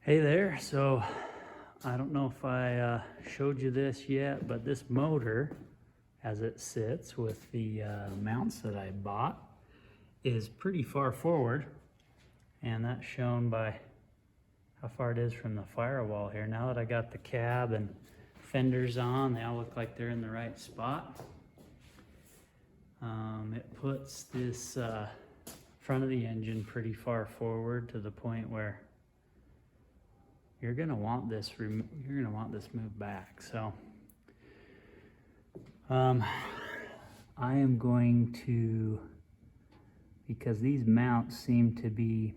Hey there, so I don't know if I showed you this yet, but this motor, as it sits with the mounts that I bought, is pretty far forward, and that's shown by how far it is from the firewall here. Now that I got the cab and fenders on, they all look like they're in the right spot. It puts this front of the engine pretty far forward to the point where you're gonna want this moved back. So I am going to, because these mounts seem to be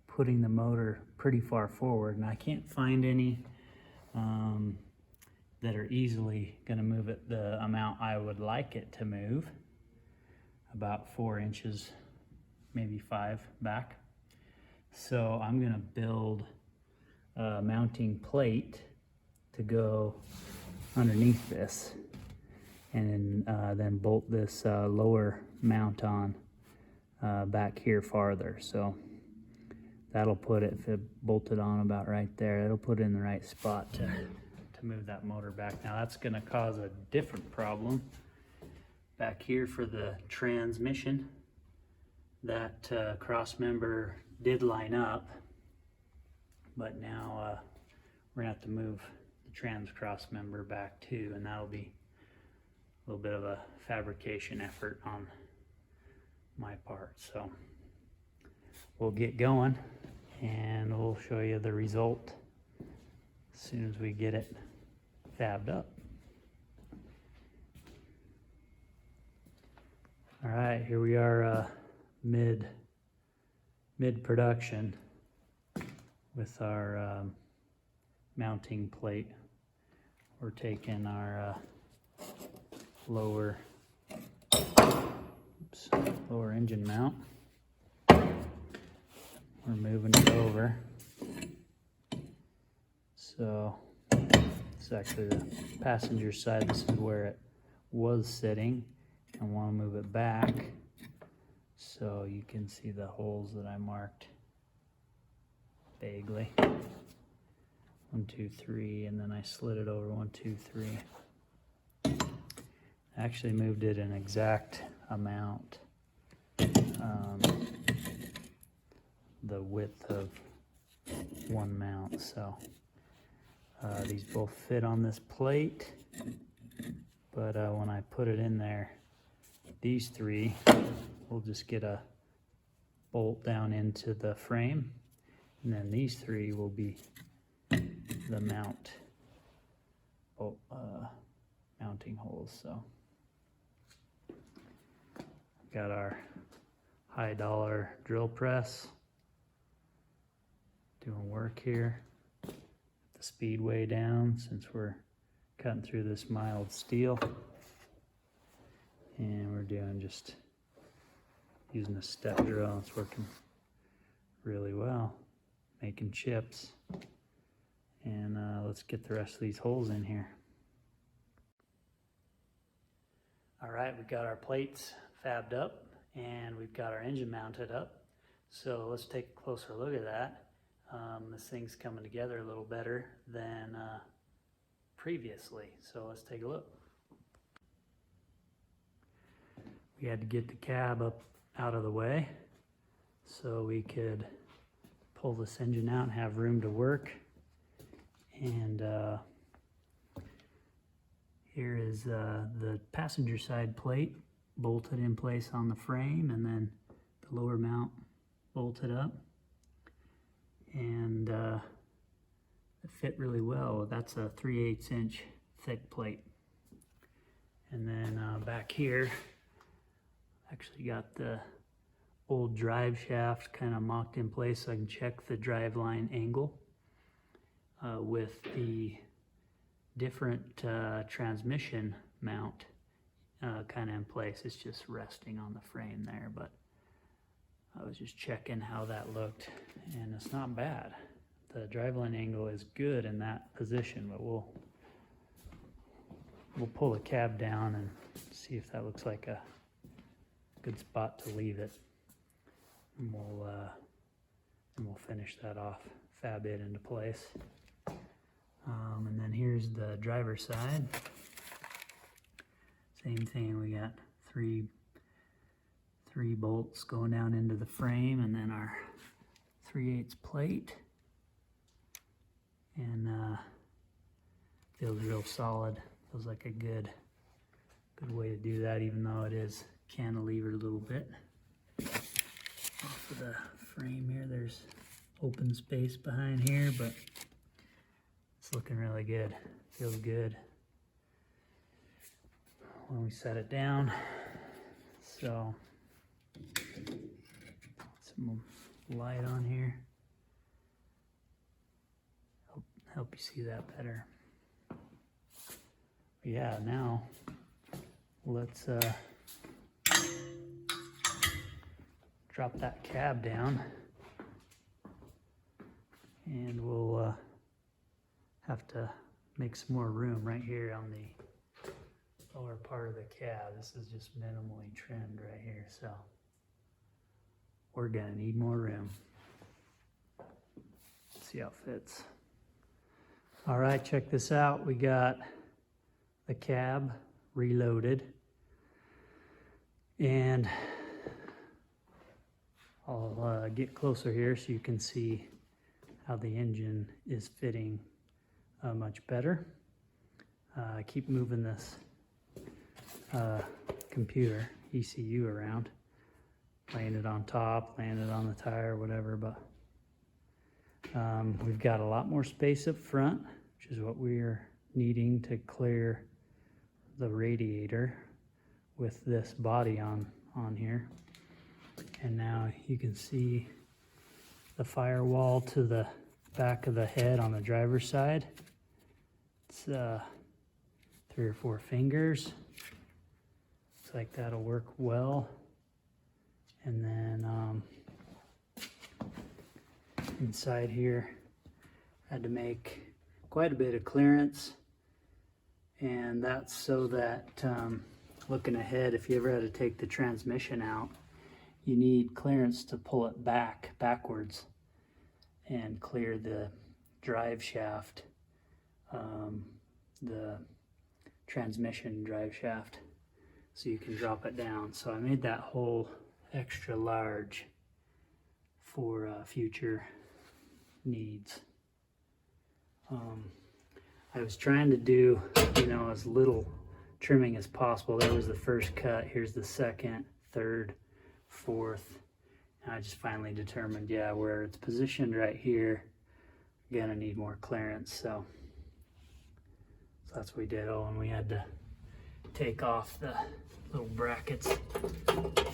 putting the motor pretty far forward, and I can't find any that are easily gonna move it the amount I would like it to move, about 4 inches, maybe 5 back. So I'm gonna build a mounting plate to go underneath this, and then bolt this lower mount on back here farther. So that'll put it, if it bolted on about right there, it'll put it in the right spot to move that motor back. Now that's gonna cause a different problem back here for the transmission. That cross member did line up, but now we're gonna have to move the trans cross member back too, and that'll be a little bit of a fabrication effort on my part. So we'll get going and we'll show you the result as soon as we get it fabbed up. All right, here we are mid-production with our mounting plate. We're taking our lower engine mount. We're moving it over. So it's actually the passenger side. This is where it was sitting. I want to move it back so you can see the holes that I marked vaguely. 1, 2, 3, and then I slid it over 1, 2, 3. I actually moved it an exact amount, the width of one mount. So these both fit on this plate, but when I put it in there, these 3 will just get a bolt down into the frame, and then these 3 will be the mounting holes. So got our high dollar drill press doing work here. The speed way down since we're cutting through this mild steel, and we're doing just using a step drill. It's working really well, making chips. And let's get the rest of these holes in here. All right, we've got our plates fabbed up and we've got our engine mounted up. So let's take a closer look at that. This thing's coming together a little better than previously. So let's take a look. We had to get the cab up out of the way so we could pull this engine out and have room to work. And here is the passenger side plate bolted in place on the frame, and then the lower mount bolted up, and it fit really well. That's a 3/8 inch thick plate. And then back here, actually got the old drive shaft kind of mocked in place so I can check the drive line angle. With the different transmission mount kind of in place. It's just resting on the frame there, but I was just checking how that looked, and it's not bad. The driveline angle is good in that position, but we'll pull the cab down and see if that looks like a good spot to leave it. And we'll and we'll finish that off, fab it into place. And then here's the driver's side. Same thing, we got three bolts going down into the frame, and then our 3/8 plate. And feels real solid. Feels like a good way to do that, even though it is cantilevered a little bit. Off of the frame here, there's open space behind here, but it's looking really good. Feels good when we set it down. So, some light on here. Help you see that better. But yeah, now let's drop that cab down, and we'll have to make some more room right here on the lower part of the cab. This is just minimally trimmed right here, so we're gonna need more room. Let's see how it fits. All right, check this out. We got the cab reloaded, and I'll get closer here so you can see how the engine is fitting much better. I keep moving this computer ECU around, laying it on top, laying it on the tire, whatever, but we've got a lot more space up front, which is what we're needing to clear the radiator with this body on here. And now you can see the firewall to the back of the head on the driver's side. It's 3 or 4 fingers. Looks like that'll work well. And then inside here, I had to make quite a bit of clearance, and that's so that looking ahead, if you ever had to take the transmission out, you need clearance to pull it backwards and clear the drive shaft, the transmission drive shaft, so you can drop it down. So I made that hole extra large for future needs. I was trying to do, as little trimming as possible. That was the first cut. Here's the second, third, fourth. And I just finally determined, where it's positioned right here, we're gonna need more clearance. So that's what we did. Oh, and we had to take off the little brackets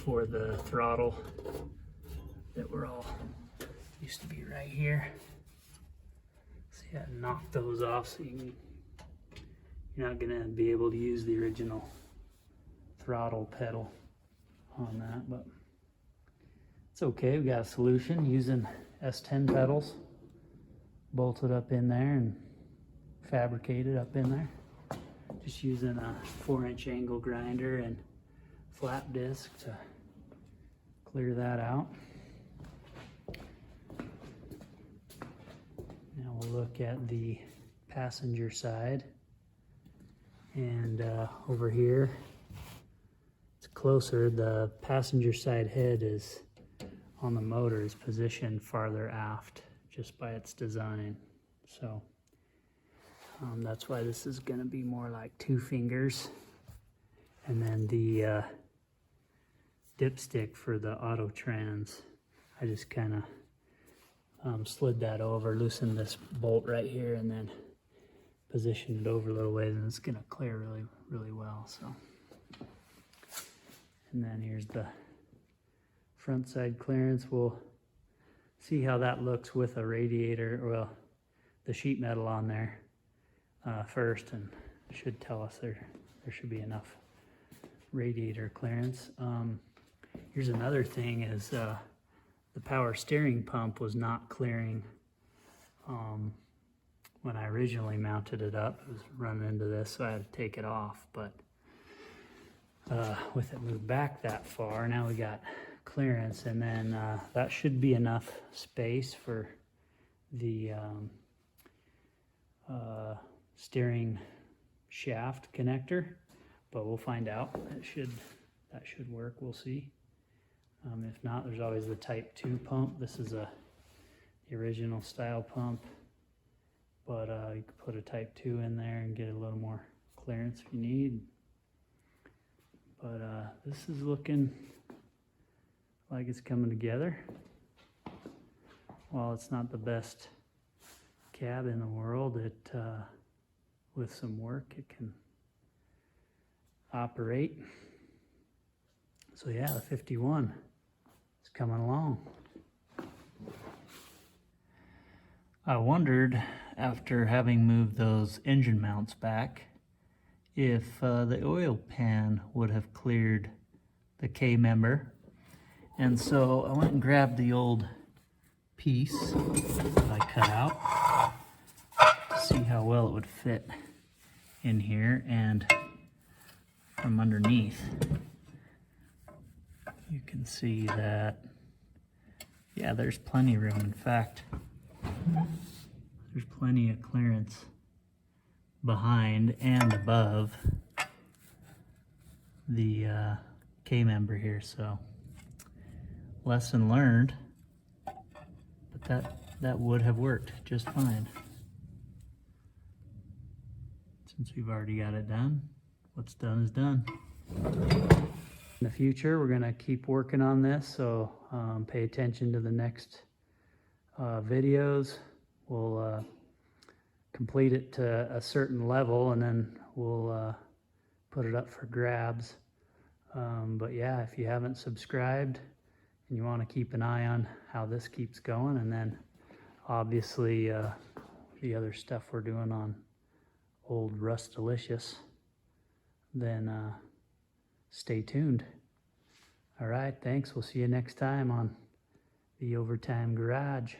for the throttle that were all used to be right here. So you had to knock those off, so you're not gonna be able to use the original throttle pedal on that, but it's okay. We got a solution using S10 pedals bolted up in there and fabricated up in there. Just using a 4-inch angle grinder and flap disc to clear that out. Now we'll look at the passenger side, and over here it's closer. The passenger side head is on the motor is positioned farther aft just by its design, so that's why this is going to be more like 2 fingers. And then the dipstick for the auto trans, I just kind of slid that over, loosened this bolt right here, and then positioned it over a little ways, and it's going to clear really, really well. So, and then here's the front side clearance. We'll see how that looks with a radiator, well, the sheet metal on there first, and should tell us there should be enough radiator clearance. Here's another thing is the power steering pump was not clearing when I originally mounted it up. It was running into this, so I had to take it off, but with it moved back that far, now we got clearance, and then that should be enough space for the steering shaft connector, but we'll find out. That should work, we'll see. If not, there's always the Type 2 pump. This is the original style pump, but you could put a Type 2 in there and get a little more clearance if you need. But this is looking like it's coming together. While it's not the best cab in the world, it with some work it can operate. So yeah, the 51 is coming along. I wondered, after having moved those engine mounts back, if the oil pan would have cleared the K-member. And so I went and grabbed the old piece that I cut out to see how well it would fit in here, and from underneath you can see that, yeah, there's plenty of room. In fact, there's plenty of clearance behind and above the K-member here. So lesson learned, but that would have worked just fine. Since we've already got it done, what's done is done. In the future, we're gonna keep working on this, so pay attention to the next videos. We'll complete it to a certain level, and then we'll put it up for grabs. But yeah, if you haven't subscribed and you want to keep an eye on how this keeps going, and then obviously the other stuff we're doing on Old Rustalicious, then stay tuned. All right, thanks. We'll see you next time on the Overtime Garage.